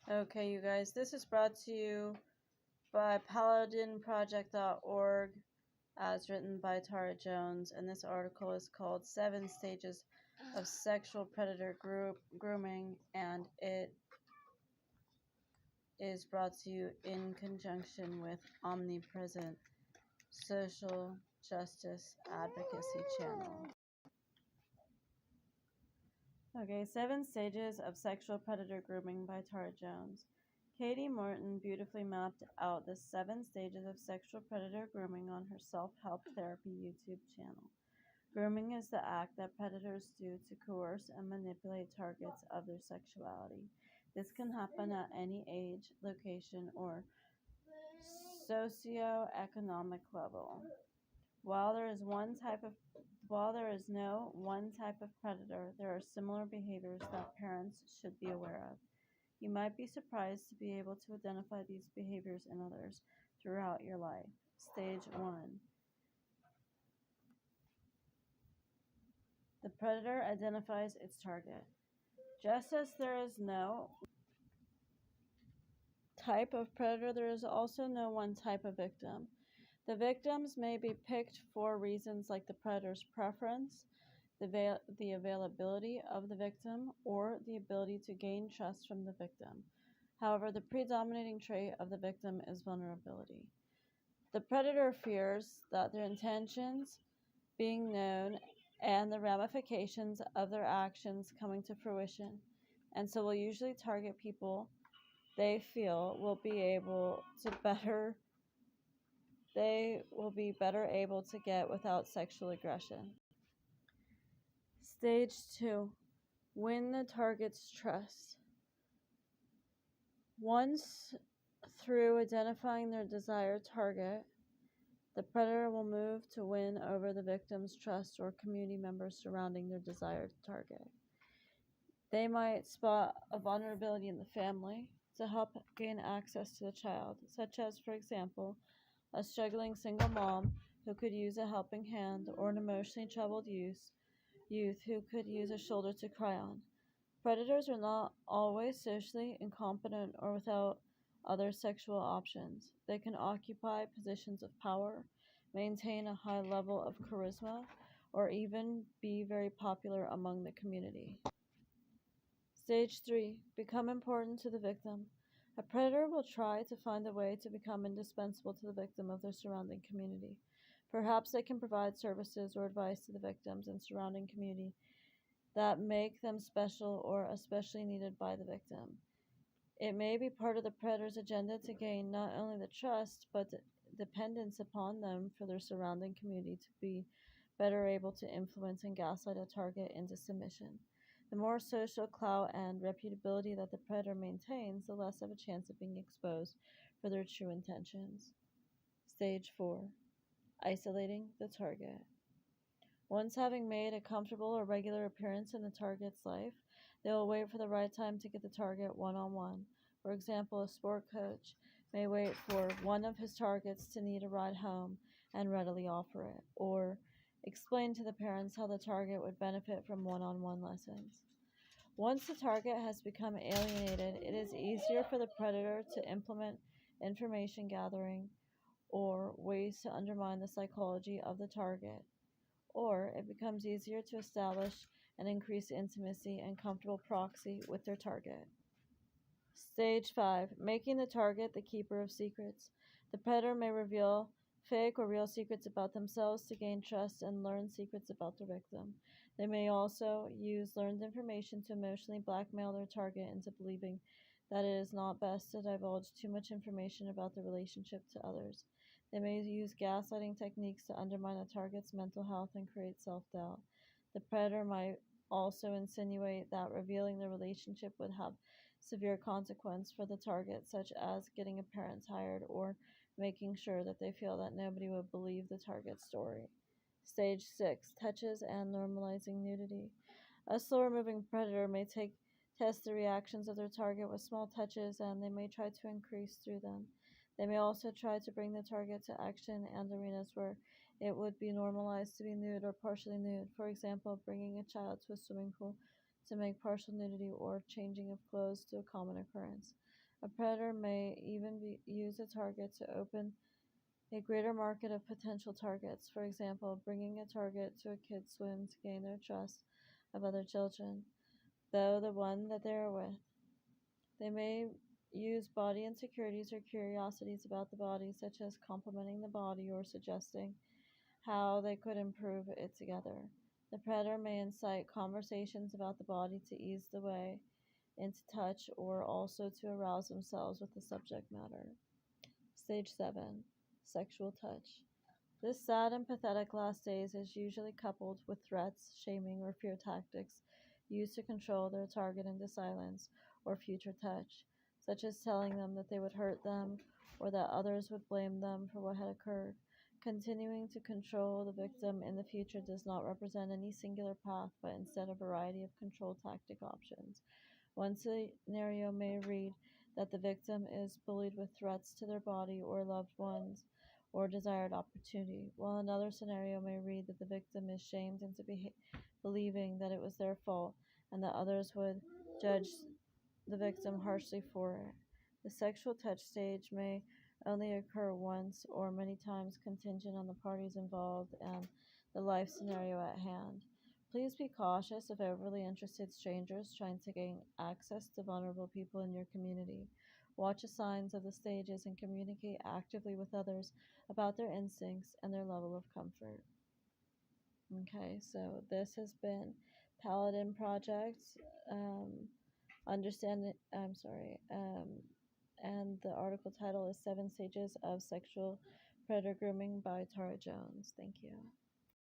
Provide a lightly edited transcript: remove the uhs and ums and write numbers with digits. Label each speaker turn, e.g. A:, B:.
A: Okay, you guys, this is brought to you by paladinproject.org as written by Tara Jones, and this article is called 7 Stages of Sexual Predator Grooming, and it is brought to you in conjunction with Omnipresent Social Justice Advocacy Channel. Okay, 7 Stages of Sexual Predator Grooming by Tara Jones. Katie Morton beautifully mapped out the 7 stages of sexual predator grooming on her self-help therapy YouTube channel. Grooming is the act that predators do to coerce and manipulate targets of their sexuality. This can happen at any age, location, or socioeconomic level. While there is no one type of predator, there are similar behaviors that parents should be aware of. You might be surprised to be able to identify these behaviors in others throughout your life. Stage 1. The predator identifies its target. Just as there is no type of predator, there is also no one type of victim. The victims may be picked for reasons like the predator's preference, the availability of the victim, or the ability to gain trust from the victim. However, the predominating trait of the victim is vulnerability. The predator fears that their intentions being known and the ramifications of their actions coming to fruition, and so will usually target people they feel they will be better able to get without sexual aggression. Stage 2. Win the target's trust. Once through identifying their desired target, the predator will move to win over the victim's trust or community members surrounding their desired target. They might spot a vulnerability in the family to help gain access to the child, such as, for example, a struggling single mom who could use a helping hand, or an emotionally troubled youth who could use a shoulder to cry on. Predators are not always socially incompetent or without other sexual options. They can occupy positions of power, maintain a high level of charisma, or even be very popular among the community. Stage 3. Become important to the victim. A predator will try to find a way to become indispensable to the victim of their surrounding community. Perhaps they can provide services or advice to the victims and surrounding community that make them special or especially needed by the victim. It may be part of the predator's agenda to gain not only the trust, but dependence upon them for their surrounding community to be better able to influence and gaslight a target into submission. The more social clout and reputability that the predator maintains, the less of a chance of being exposed for their true intentions. Stage 4. Isolating the target. Once having made a comfortable or regular appearance in the target's life, they will wait for the right time to get the target one-on-one. For example, a sport coach may wait for one of his targets to need a ride home and readily offer it, or explain to the parents how the target would benefit from one-on-one lessons. Once the target has become alienated, it is easier for the predator to implement information gathering or ways to undermine the psychology of the target, or it becomes easier to establish and increase intimacy and comfortable proxy with their target. Stage 5. Making the target the keeper of secrets. The predator may reveal fake or real secrets about themselves to gain trust and learn secrets about their victim. They may also use learned information to emotionally blackmail their target into believing that it is not best to divulge too much information about the relationship to others. They may use gaslighting techniques to undermine a target's mental health and create self-doubt. The predator might also insinuate that revealing the relationship would have severe consequence for the target, such as getting a parent hired or making sure that they feel that nobody would believe the target's story. Stage 6. Touches and normalizing nudity. A slower moving predator may test the reactions of their target with small touches, and they may try to increase through them. They may also try to bring the target to action and arenas where it would be normalized to be nude or partially nude. For example, bringing a child to a swimming pool to make partial nudity or changing of clothes to a common occurrence. A predator may even use a target to open a greater market of potential targets. For example, bringing a target to a kid's swim to gain their trust of other children, though the one that they are with. They may use body insecurities or curiosities about the body, such as complimenting the body or suggesting how they could improve it together. The predator may incite conversations about the body to ease the way into touch or also to arouse themselves with the subject matter. Stage 7. Sexual touch. This sad and pathetic last stage is usually coupled with threats, shaming, or fear tactics used to control their target into silence or future touch, such as telling them that they would hurt them or that others would blame them for what had occurred. Continuing to control the victim in the future does not represent any singular path, but instead a variety of control tactic options. One scenario may read that the victim is bullied with threats to their body or loved ones or desired opportunity, while another scenario may read that the victim is shamed into believing that it was their fault and that others would judge the victim harshly for it. The sexual touch stage may only occur once or many times, contingent on the parties involved and the life scenario at hand. Please be cautious of overly interested strangers trying to gain access to vulnerable people in your community. Watch the signs of the stages and communicate actively with others about their instincts and their level of comfort. Okay, so this has been Paladin Project. Um, and the article title is Seven Stages of Sexual Predator Grooming by Tara Jones. Thank you.